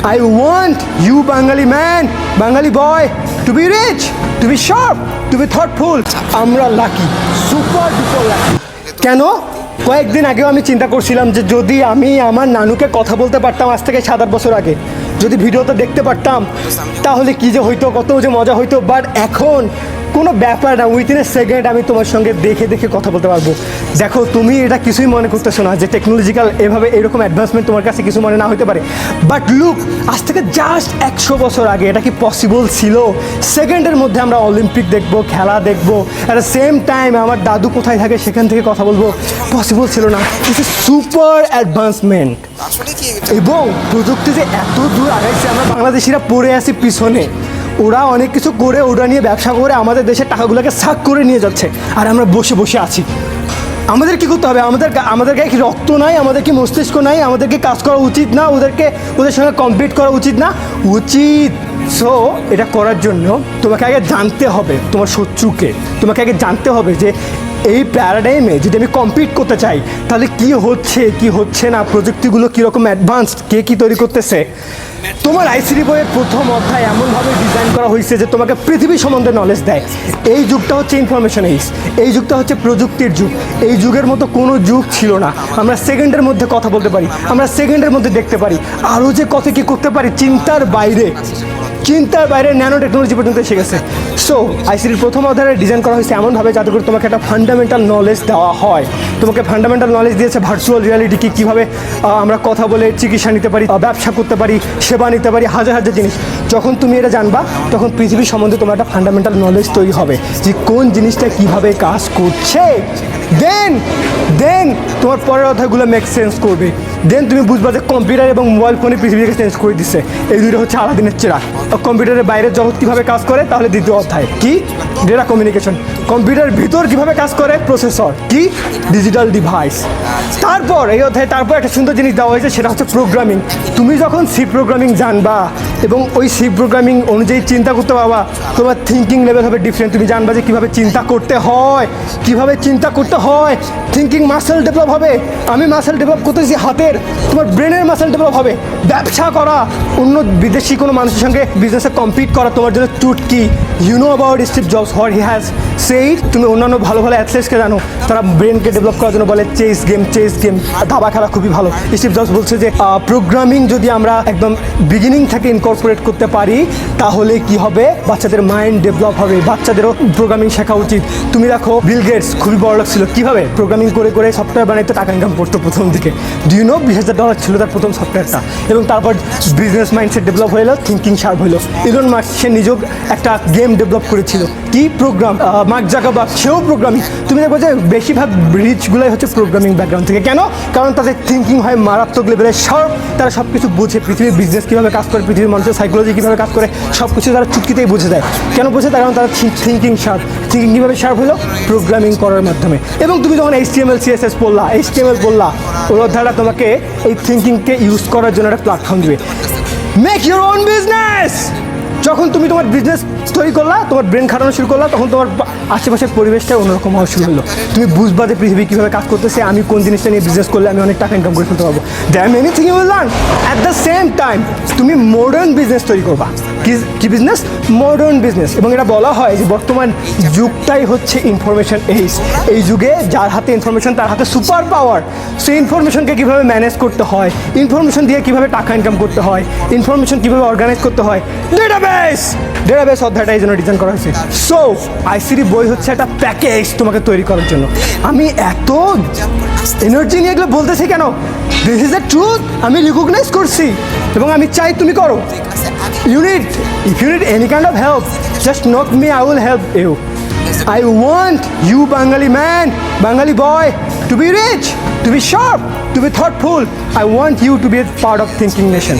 I want you Bengali man, Bengali boy to be rich, to be sharp, to be thoughtful. আমরা lucky, super duper lucky. কেন? কয়েকদিন আগেও আমি চিন্তা করছিলাম যে যদি আমি আমার নানুকে কথা বলতে পারতাম আজ থেকে 7-8 বছর আগে, যদি ভিডিওতে দেখতে পারতাম তাহলে কি যে হইতো, কত যে মজা হইতো। বাট এখন কোনো ব্যাপার না, উইথিন এ সেকেন্ড আমি তোমার সঙ্গে দেখে দেখে কথা বলতে পারবো। দেখো তুমি এটা কিছুই মনে করতেছো না যে টেকনোলজিক্যাল এভাবে এরকম অ্যাডভান্সমেন্ট তোমার কাছে কিছু মনে না হতে পারে, বাট লুক আজ থেকে জাস্ট 100 বছর আগে এটা কি পসিবল ছিল? সেকেন্ডের মধ্যে আমরা অলিম্পিক দেখবো, খেলা দেখবো, অ্যাট দ্য সেম টাইম আমার দাদু কোথায় থাকে সেখান থেকে কথা বলবো, পসিবল ছিল না। It's a super advancement. এবং প্রযুক্তি যে এত দূর আগাইছে, আমরা বাংলাদেশিরা পড়ে আছি পিছনে। ওরা অনেক কিছু করে, ওরা নিয়ে ব্যবসা করে আমাদের দেশের টাকাগুলোকে সাক করে নিয়ে যাচ্ছে, আর আমরা বসে বসে আছি। আমাদের কি করতে হবে? আমাদের গায়ে কি রক্ত নাই? আমাদের কি মস্তিষ্ক নাই? আমাদেরকে কাজ করা উচিত না? ওদের সঙ্গে কম্পিট করা উচিত না? উচিত। সো এটা করার জন্য তোমাকে আগে জানতে হবে তোমার শত্রুকে, তোমাকে আগে জানতে হবে যে এই প্যারাডাইমে যদি আমি কম্পিট করতে চাই তাহলে কি হচ্ছে কি হচ্ছে না, প্রযুক্তিগুলো কীরকম অ্যাডভান্সড, কে কী তৈরি করতেছে। তোমার আইসিডি বইয়ের প্রথম অধ্যায় এমনভাবে ডিজাইন করা হয়েছে যে তোমাকে পৃথিবী সম্বন্ধে নলেজ দেয়। এই যুগটা হচ্ছে ইনফরমেশন এজ, এই যুগটা হচ্ছে প্রযুক্তির যুগ। এই যুগের মতো কোনো যুগ ছিল না। আমরা সেকেন্ডের মধ্যে কথা বলতে পারি, আমরা সেকেন্ডের মধ্যে দেখতে পারি, আরও যে কত কী করতে পারি চিন্তার বাইরে, চিন্তার বাইরে ন্যানো টেকনোলজি পর্যন্ত এসে গেছে। সো আইসিডির প্রথম অধ্যায়ে ডিজাইন করা হয়েছে এমনভাবে যাতে করে তোমাকে একটা ফান্ডামেন্টাল নলেজ দেওয়া হয়। তোমাকে ফান্ডামেন্টাল নলেজ দিয়েছে ভার্চুয়াল রিয়ালিটি কি, কীভাবে আমরা কথা বলে চিকিৎসা নিতে পারি, ব্যবসা করতে পারি, সেবা নিতে পারি, হাজার হাজার জিনিস। যখন তুমি এটা জানবা তখন পৃথিবী সম্বন্ধে তোমার একটা ফান্ডামেন্টাল নলেজ তৈরি হবে যে কোন জিনিসটা কীভাবে কাজ করছে। দেন তোমার পরের অধ্যায়গুলো মেক সেন্স করবে। দেন তুমি বুঝবা যে কম্পিউটার এবং মোবাইল ফোনে পৃথিবীকে চেঞ্জ করে দিচ্ছে। এই দুটো হচ্ছে আলাদিনের চেরাগ। কম্পিউটারের বাইরের জগৎ কীভাবে কাজ করে, তাহলে দ্বিতীয় অধ্যায় কি, ডেটা কমিউনিকেশন। কম্পিউটারের ভিতর কীভাবে কাজ করে, প্রসেসর কি, ডিজিটাল ডিভাইস। তারপর এই অধ্যায়ে একটা সুন্দর জিনিস দেওয়া হয়েছে, সেটা হচ্ছে প্রোগ্রামিং। তুমি যখন সি প্রোগ্রামিং জানবা এবং ওই সি প্রোগ্রামিং অনুযায়ী চিন্তা করতে পারবা, তোমার থিঙ্কিং লেভেল হবে ডিফারেন্ট। তুমি জানবা যে কীভাবে চিন্তা করতে হয়, কীভাবে চিন্তা করতে হয়। থিঙ্কিং মাসেল ডেভেলপ হবে। আমি মাসেল ডেভেলপ করতেছি হাতের, তোমার ব্রেনের মাসেল ডেভেলপ হবে। ব্যবসা করা, অন্য বিদেশি কোনো মানুষের সঙ্গে বিজনেসে কম্পিট করা তোমার জন্য চুটকি। You know about Steve Jobs, what he has said. তুমি অন্যান্য ভালো ভালো অ্যাথলেটসকে জানো, তারা ব্রেনকে ডেভেলপ করার জন্য বলে চেস গেম, দাবা খেলা খুবই ভালো। স্টিভ জবস বলছে যে প্রোগ্রামিং যদি আমরা একদম বিগিনিং থেকে ইনকর্পোরেট করতে পারি তাহলে কি হবে, বাচ্চাদের মাইন্ড ডেভেলপ হবে, বাচ্চাদেরও প্রোগ্রামিং শেখা উচিত। তুমি দেখো বিল গেটস খুবই বড়লোক ছিল, কীভাবে প্রোগ্রামিং করে করে সফটওয়্যার বানাইতে টাকা ইনকাম করতো প্রথম দিকে। ডিউ নো $20,000 ছিল তার প্রথম সফটওয়্যারটা। এবং তারপর বিজনেস মাইন্ডসেট ডেভেলপ হলো, থিঙ্কিং শার্প হলো। ইলন মাস্ক সে নিজেও একটা গেম ডেভেলপ করেছিল, কি প্রোগ্রাম। মার্ক জাকারবার্গ সেও প্রোগ্রামিং। তুমি দেখবো যে বেশিরভাগ রিচগুলোই হচ্ছে প্রোগ্রামিং ব্যাকগ্রাউন্ড থেকে। কেন? কারণ তাদের থিঙ্কিং হয় মারাত্মক লেভেলে শার্প, তারা সব কিছু বুঝে, পৃথিবীর বিজনেস কীভাবে কাজ করে, পৃথিবীর মানুষের সাইকোলজি কীভাবে কাজ করে, সব কিছু তারা চুটকিতেই বুঝে যায়। কেন বুঝে? তার কারণ তারা থিঙ্কিং শার্প। থিঙ্কিং কীভাবে শার্প হলো? প্রোগ্রামিং করার মাধ্যমে। এবং তুমি যখন HTML CSS পড়লা, ওই অধ্যায়টা তোমাকে এই থিঙ্কিংকে ইউজ করার জন্য একটা প্ল্যাটফর্ম দিবে। Make your own business. যখন তুমি তোমার বিজনেস তৈরি করলা, তোমার ব্রেন খাটানো শুরু করলা, তখন তোমার আশেপাশের পরিবেশটা অন্যরকম হওয়া শুরু হলো। তুমি বুঝবা যে পৃথিবী কীভাবে কাজ করতেছে, আমি কোন জিনিসটা নিয়ে বিজনেস করলে আমি অনেক টাকা ইনকাম করে ফেলতে পারবো। That anything you will learn. At the same time তুমি মডার্ন বিজনেস তৈরি করবা। কি বিজনেস? Modern business. এবং এটা বলা হয় যে বর্তমান যুগটাই হচ্ছে ইনফরমেশন এজ। এই যুগে যার হাতে ইনফরমেশন তার হাতে সুপার পাওয়ার। সেই ইনফরমেশনকে কীভাবে ম্যানেজ করতে হয়, ইনফরমেশন দিয়ে কীভাবে টাকা ইনকাম করতে হয়, ইনফরমেশন কীভাবে অর্গানাইজ করতে হয়, ডেটাবেস অধ্যায়টা এই জন্য ডিজাইন করা হয়েছে। সো আইসিডি বই হচ্ছে একটা প্যাকেজ তোমাকে তৈরি করার জন্য। আমি এত এনার্জি নিয়ে এগুলো বলতেছি কেন? This is the truth. আমি রিকগনাইজ করছি এবং আমি চাই তুমি করো। If you need any kind of help, just knock me, I will help you. I want you Bengali man, Bengali boy to be rich, to be sharp, to be thoughtful. I want you to be a part of Thinking Nation.